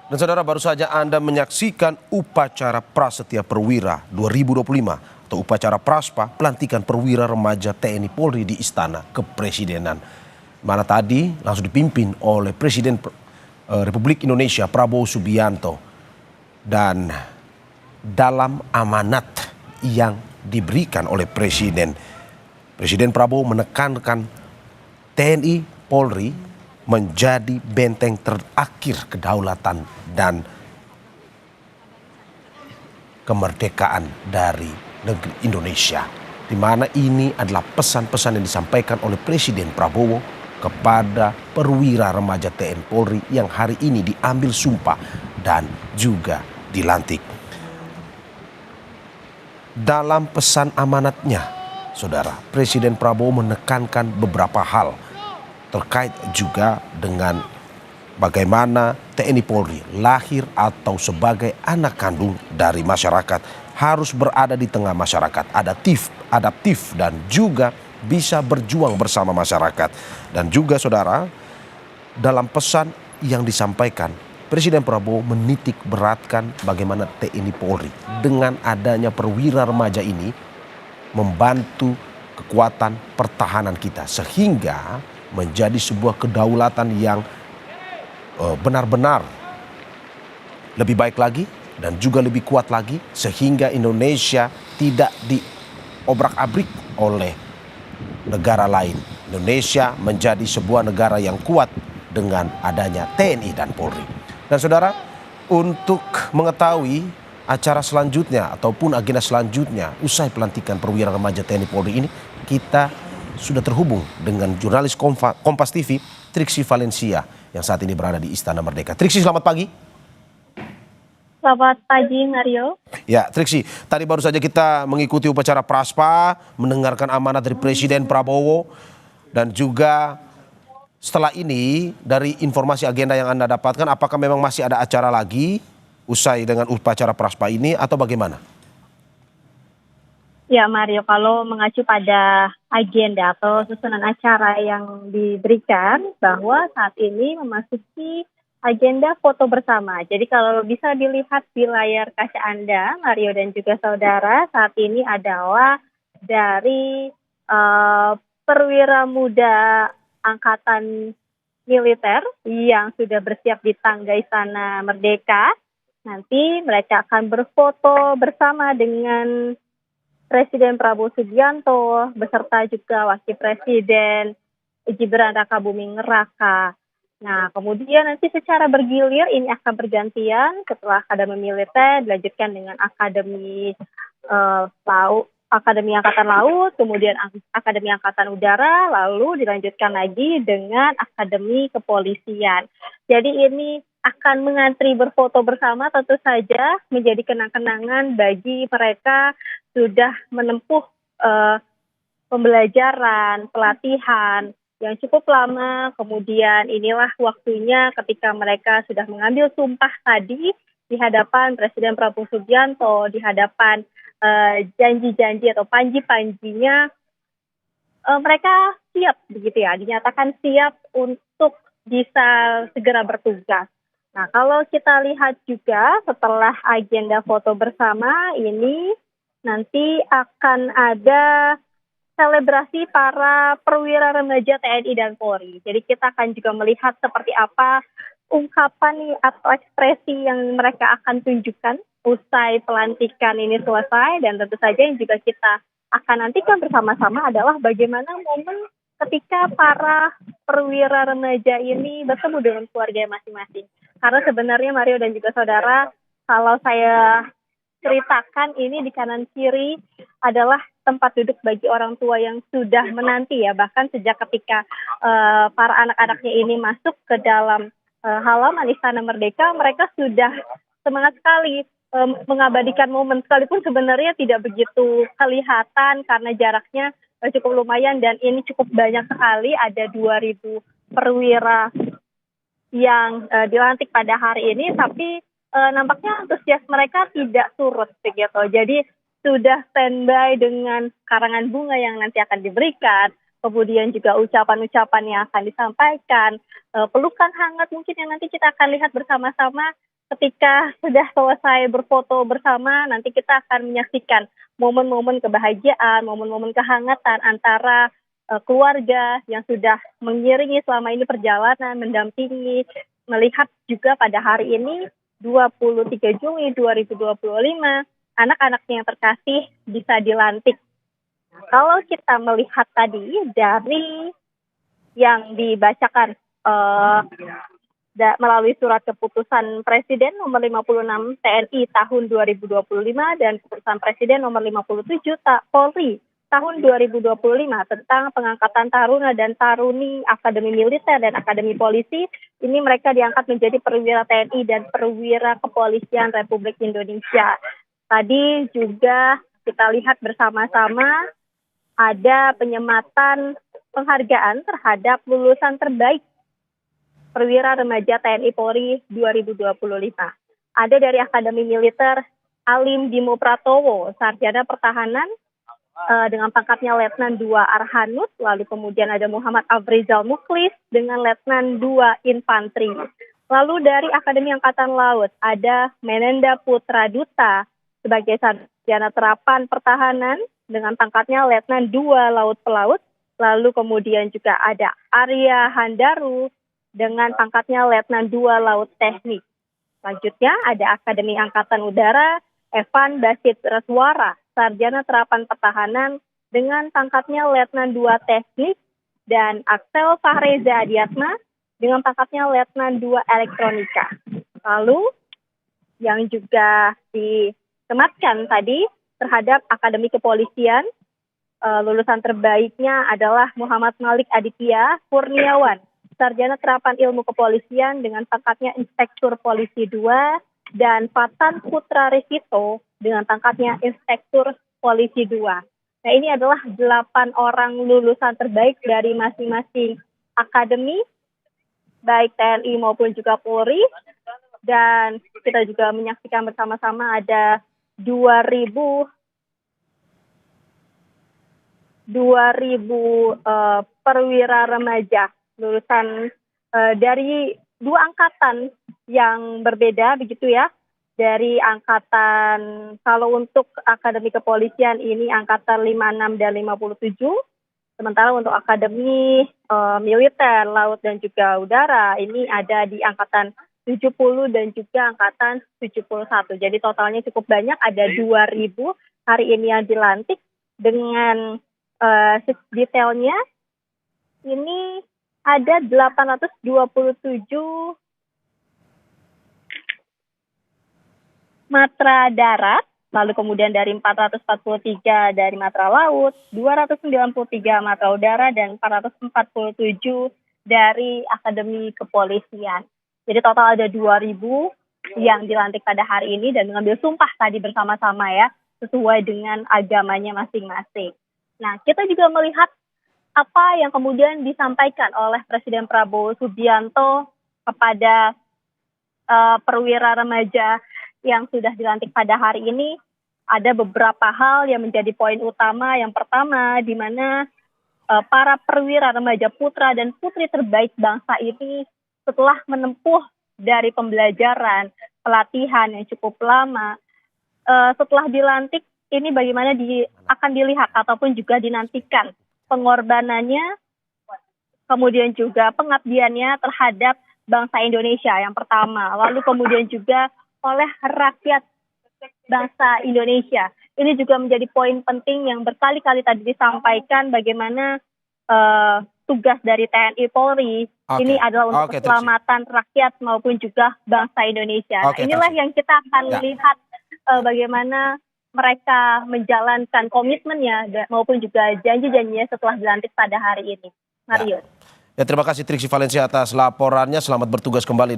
Dan saudara, baru saja Anda menyaksikan upacara Prasetya Perwira 2025 atau upacara Praspa pelantikan perwira remaja TNI Polri di Istana Kepresidenan. Mana tadi langsung dipimpin oleh Presiden Republik Indonesia Prabowo Subianto. Dan dalam amanat yang diberikan oleh Presiden Prabowo menekankan TNI Polri menjadi benteng terakhir kedaulatan dan kemerdekaan dari negeri Indonesia, di mana ini adalah pesan-pesan yang disampaikan oleh Presiden Prabowo kepada perwira remaja TNI Polri yang hari ini diambil sumpah dan juga dilantik. Dalam pesan amanatnya, saudara, Presiden Prabowo menekankan beberapa hal terkait juga dengan bagaimana TNI Polri lahir atau sebagai anak kandung dari masyarakat, harus berada di tengah masyarakat, adaptif dan juga bisa berjuang bersama masyarakat. Dan juga saudara, dalam pesan yang disampaikan, Presiden Prabowo menitik beratkan bagaimana TNI Polri dengan adanya perwira remaja ini membantu kekuatan pertahanan kita sehingga menjadi sebuah kedaulatan yang benar-benar lebih baik lagi dan juga lebih kuat lagi, sehingga Indonesia tidak diobrak-abrik oleh negara lain. Indonesia menjadi sebuah negara yang kuat dengan adanya TNI dan Polri. Dan saudara, untuk mengetahui acara selanjutnya ataupun agenda selanjutnya usai pelantikan perwira remaja TNI Polri ini, kita sudah terhubung dengan jurnalis Kompas TV, Triksi Valencia, yang saat ini berada di Istana Merdeka. Triksi, selamat pagi. Selamat pagi, Mario. Ya, Triksi, tadi baru saja kita mengikuti upacara Praspa, mendengarkan amanat dari Presiden Prabowo, dan juga setelah ini dari informasi agenda yang Anda dapatkan, apakah memang masih ada acara lagi usai dengan upacara Praspa ini atau bagaimana? Ya, Mario, kalau mengacu pada agenda atau susunan acara yang diberikan, bahwa saat ini memasuki agenda foto bersama. Jadi kalau bisa dilihat di layar kaca Anda, Mario dan juga saudara, saat ini adalah dari perwira muda Angkatan Militer yang sudah bersiap di tangga Istana Merdeka. Nanti mereka akan berfoto bersama dengan Presiden Prabowo Subianto beserta juga Wakil Presiden Gibran Rakabuming Raka. Nah, kemudian nanti secara bergilir ini akan bergantian, setelah Akademi Militer dilanjutkan dengan Akademi Akademi Angkatan Laut, kemudian Akademi Angkatan Udara, lalu dilanjutkan lagi dengan Akademi Kepolisian. Jadi ini akan mengantri berfoto bersama, tentu saja menjadi kenang-kenangan bagi mereka sudah menempuh pembelajaran, pelatihan yang cukup lama. Kemudian inilah waktunya ketika mereka sudah mengambil sumpah tadi di hadapan Presiden Prabowo Subianto, di hadapan janji-janji atau panji-panjinya, mereka siap begitu ya, dinyatakan siap untuk bisa segera bertugas. Nah, kalau kita lihat juga setelah agenda foto bersama ini, nanti akan ada selebrasi para perwira remaja TNI dan Polri. Jadi kita akan juga melihat seperti apa ungkapan atau ekspresi yang mereka akan tunjukkan usai pelantikan ini selesai. Dan tentu saja yang juga kita akan nantikan bersama-sama adalah bagaimana momen ketika para perwira remaja ini bertemu dengan keluarga masing-masing. Karena sebenarnya Mario dan juga saudara, kalau saya ceritakan, ini di kanan kiri adalah tempat duduk bagi orang tua yang sudah menanti ya, bahkan sejak ketika para anak-anaknya ini masuk ke dalam halaman Istana Merdeka, mereka sudah semangat sekali mengabadikan momen, sekalipun sebenarnya tidak begitu kelihatan karena jaraknya cukup lumayan dan ini cukup banyak sekali, ada 2.000 perwira yang dilantik pada hari ini, tapi nampaknya antusias mereka tidak surut begitu. Jadi sudah standby dengan karangan bunga yang nanti akan diberikan, kemudian juga ucapan-ucapan yang akan disampaikan, pelukan hangat mungkin yang nanti kita akan lihat bersama-sama ketika sudah selesai berfoto bersama, nanti kita akan menyaksikan momen-momen kebahagiaan, momen-momen kehangatan antara keluarga yang sudah mengiringi selama ini perjalanan, mendampingi, melihat juga pada hari ini 23 Juni 2025, anak-anaknya yang terkasih bisa dilantik. Kalau kita melihat tadi dari yang dibacakan melalui surat keputusan Presiden nomor 56 TNI tahun 2025 dan keputusan Presiden nomor 57 Polri tahun 2025 tentang pengangkatan taruna dan taruni Akademi Militer dan Akademi Polisi, ini mereka diangkat menjadi perwira TNI dan perwira Kepolisian Republik Indonesia. Tadi juga kita lihat bersama-sama ada penyematan penghargaan terhadap lulusan terbaik Perwira Remaja TNI Polri 2025. Ada dari Akademi Militer Alim Bimo Pratowo, Sarjana Pertahanan dengan pangkatnya Letnan 2 Arhanus, lalu kemudian ada Muhammad Afrizal Muklis dengan Letnan 2 Infanteri. Lalu dari Akademi Angkatan Laut ada Menenda Putra Duta sebagai Sarjana Terapan Pertahanan dengan pangkatnya Letnan 2 Laut Pelaut, lalu kemudian juga ada Arya Handaru dengan pangkatnya Letnan 2 Laut Teknik. Selanjutnya ada Akademi Angkatan Udara Evan Basit Reswara, Sarjana Terapan Pertahanan dengan pangkatnya Letnan 2 Teknik, dan Axel Fahreza Adiatma dengan pangkatnya Letnan 2 Elektronika. Lalu yang juga disematkan tadi terhadap Akademi Kepolisian, lulusan terbaiknya adalah Muhammad Malik Aditya Kurniawan, Sarjana Terapan Ilmu Kepolisian dengan pangkatnya Inspektur Polisi 2, dan Fatan Putra Resito dengan pangkatnya Inspektur Polisi 2. Nah, ini adalah 8 orang lulusan terbaik dari masing-masing akademi, baik TNI maupun juga Polri. Dan kita juga menyaksikan bersama-sama ada 2.000 perwira remaja lulusan dari 2 angkatan yang berbeda begitu ya. Dari angkatan, kalau untuk Akademi Kepolisian ini angkatan 56 dan 57. Sementara untuk Akademi Militer, Laut dan juga Udara ini ada di angkatan 70 dan juga angkatan 71. Jadi totalnya cukup banyak, ada 2.000 hari ini yang dilantik. Dengan detailnya ini ada 827 matra darat, lalu kemudian dari 443 dari matra laut, 293 matra udara, dan 447 dari Akademi Kepolisian. Jadi total ada 2.000 yang dilantik pada hari ini dan mengambil sumpah tadi bersama-sama ya, sesuai dengan agamanya masing-masing. Nah, kita juga melihat apa yang kemudian disampaikan oleh Presiden Prabowo Subianto kepada perwira remaja yang sudah dilantik pada hari ini. Ada beberapa hal yang menjadi poin utama. Yang pertama, di mana para perwira remaja putra dan putri terbaik bangsa ini setelah menempuh dari pembelajaran, pelatihan yang cukup lama, setelah dilantik ini bagaimana akan dilihat ataupun juga dinantikan pengorbanannya, kemudian juga pengabdiannya terhadap bangsa Indonesia yang pertama, lalu kemudian juga oleh rakyat bangsa Indonesia. Ini juga menjadi poin penting yang berkali-kali tadi disampaikan, bagaimana tugas dari TNI Polri ini adalah untuk keselamatan rakyat maupun juga bangsa Indonesia. Nah, inilah yang kita akan lihat bagaimana mereka menjalankan komitmennya maupun juga janji-janjinya setelah dilantik pada hari ini. Marius. Ya, terima kasih Triksi Valencia atas laporannya. Selamat bertugas kembali.